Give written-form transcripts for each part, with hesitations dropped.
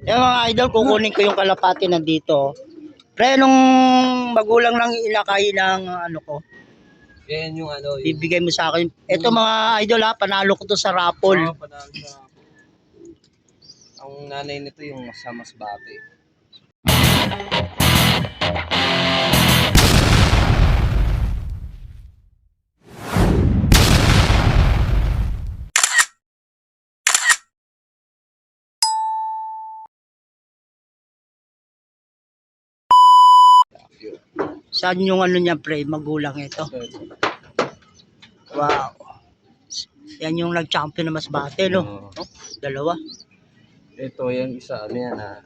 Yung mga idol, kukunin ko yung kalapati nandito. Pre, nung magulang lang inakay ng ano ko, Yan yung ano. bibigay mo sa akin. Ito mga idol ha, panalo ko to sa raffle. Oo, panalo sa raffle. Ang nanay nito yung sa Masbate. Saan yung ano niya pre, magulang ito? Wow. Yan yung nag-champion na Masbate, no? Dalawa. Ito yung isa, ano yan ha.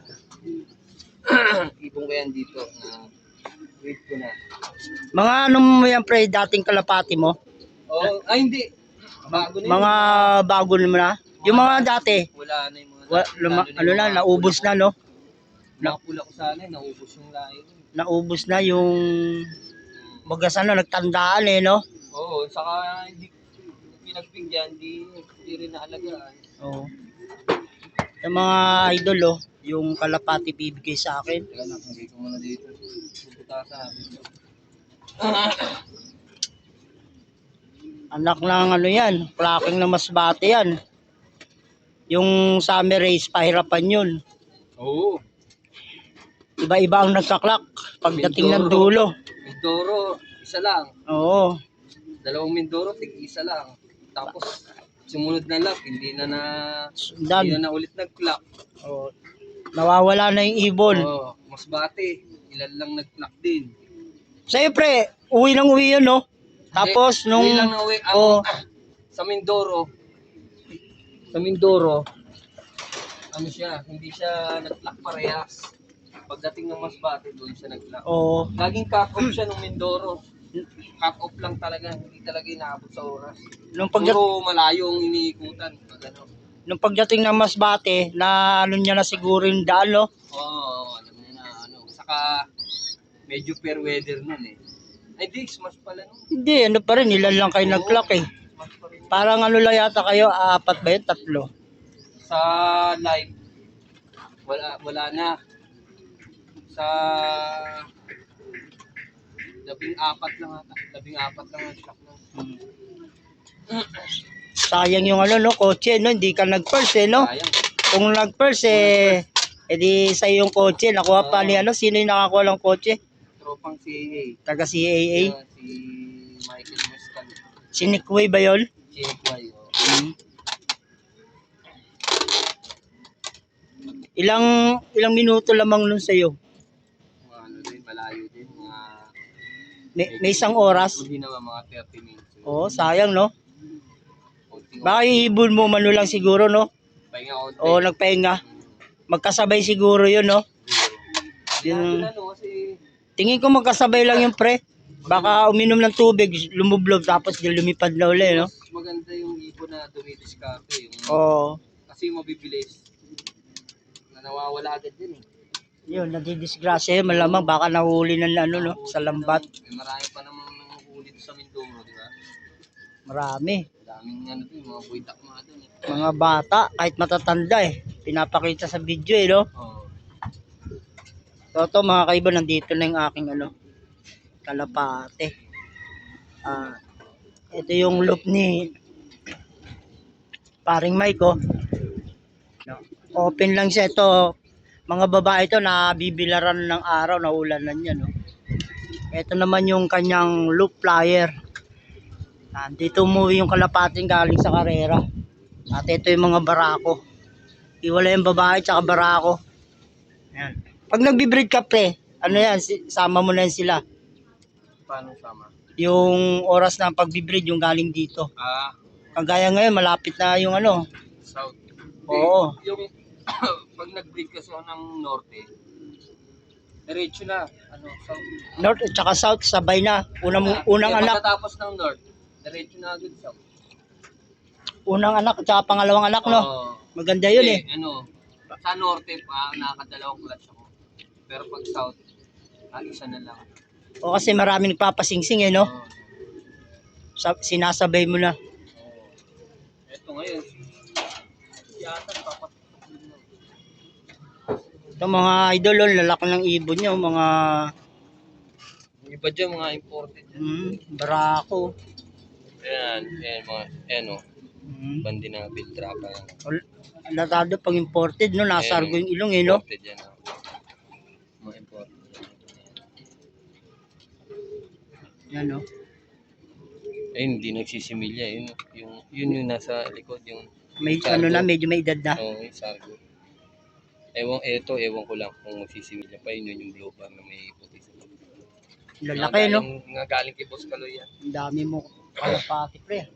Ibong ko yan dito na wait ko na. Mga ano mo yan pre, dating kalapati mo? Oh, ay hindi. Bago na Mga bago naman na? Yung mga dati? Wala na yung mga Ano na, naubos na, no? Nakapula ko sana, naubos yung layo. Naubos na yung bagas ano, nagtandaan eh, no? Oo, saka hindi pinagbigyan, hindi rin naalagaan. Oo. Yung mga idol, oh, yung kalapati bibigay sa akin. Teka lang, hindi ko muna dito. Pupunta sa akin. Anak ng ano yan, clacking na Masbate yan. Yung summer race, pahirapan yun. Oo. Iba-iba ang nagkaklak pagdating ng dulo. Mindoro, isa lang. Oo. Dalawang Mindoro, tig-isa lang. Tapos, sumunod na lap, hindi Sundan. na ulit nag-clock. Oo. Nawawala na yung ibon. Oo, Masbate, ilan lang nag-clock din. Sa'yo pre, uwi ng uwi yun, no? Tapos nung... Uwi lang na uwi. Sa Mindoro, ano siya, hindi siya nag-clock parehas. Pagdating ng Masbate, doon siya nag-clock. Oo. Laging cut-off siya ng Mindoro. Cut-off lang talaga, hindi talaga inaabot sa oras. Puro malayo ang iniikutan. Nung pagdating ng Masbate, na ano niya na siguro yung daan, no? Oo, alam niya na ano. Saka, medyo fair weather nun eh. Ay, di, mas pala nun. Hindi, ano pa rin, ilan lang kayo nag-clock eh. Mas pa rin. Parang ano lang yata kayo, 4 ba yun? 3. Sa live, wala na. Sa 14 lang ata. 14 lang ang stock na. Sayang yung ano, no, kotse, no? Hindi ka nag-first eh, no? Sayang. Kung nag-first eh, edi sa'yo yung kotse. Nakuha pa ni ano, sino yung nakakuha ng kotse? Tropang CAA. Taga CAA. Si Michael Mescal. Si Nick Way ba yun? CFY. Ilang minuto lamang nun sa'yo? Ano din, malayo din. May isang oras? Hindi naman mga 30 minutes. Oo, sayang, no? Baka ihibon mo mano lang siguro, no? Pahinga konti. Oo, nagpahinga. Magkasabay siguro yun, no? Yun, tingin ko magkasabay lang yung pre. Baka uminom ng tubig, lumublob, tapos lumipad na uli, no? Mas maganda yung ibon na dumidiskarte. Oo. Kasi mabibilis. Nawawala agad din eh. Yun, nadidisgrasya yun. Malamang baka nahuli ng ano, no? Sa lambat. Marami pa namang nanguhuli sa Mindoro, di ba? Marami. Daming ano din, mga buwitak mga doon eh. Mga bata, kahit matatanda eh. Pinapakita sa video eh, no? Oo. So, ito mga kaiba, nandito na yung aking ano, kalapate. Ito yung loop ni paring Mike, oh. No. Open lang siya. Ito, mga babae ito, nabibilaran ng araw, naulanan yan, no? Ito naman yung kanyang loop flyer. Dito umuwi yung kalapating galing sa karera. At ito yung mga barako. Iwala yung babae at barako. Ayan. Pag nagbi-breed ka pre, ano yan, sama mo na yan sila. Paano sama? Yung oras na pagbibreed yung galing dito. Kagaya ngayon, malapit na yung ano. South. Oo. Yung pag nag-breed kasi ako ng norte, diretso na, ano, south. North at saka south, sabay na. Unang anak. Pagkatapos ng north, diretso na agad south. Unang anak at saka pangalawang anak, no? Maganda yun eh. Ano, sa norte pa, nakakadalawang clutch ako. Pero pag south, isa na lang. O kasi maraming nagpapasingsing eh, no? Sinasabay mo na. Ito ngayon, yata papasok Ito mga idol, oh, lalaki ng ibon niya, oh, mga Iba dyan, mga imported. barako. Ayan, ayan, mga, ayan o. Mm. Bandi na biltrapa yan. Latado pag imported, no? Nasargo yung ilong, eh, no? Imported yan. Mga imported. Yan, no? Ayun, hindi nagsisimilya. Yun yung nasa likod. Yung May, sargo. ano na, medyo may edad na. Oo, yung sargo. Ewan ko lang kung magsisimilya pa. Yun yung blue bar na may puti sa loob. Lalaki, no? Nga galing kay Boss Kaloy yan. Ang dami mo kalapati, pre.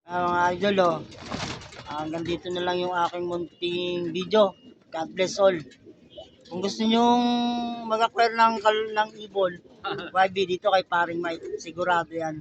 Mga idol, oh. Hanggang dito na lang yung aking munting video. God bless all. Kung gusto nyong mag-acquire ng ibon, YB dito kay paring Mike. Sigurado yan.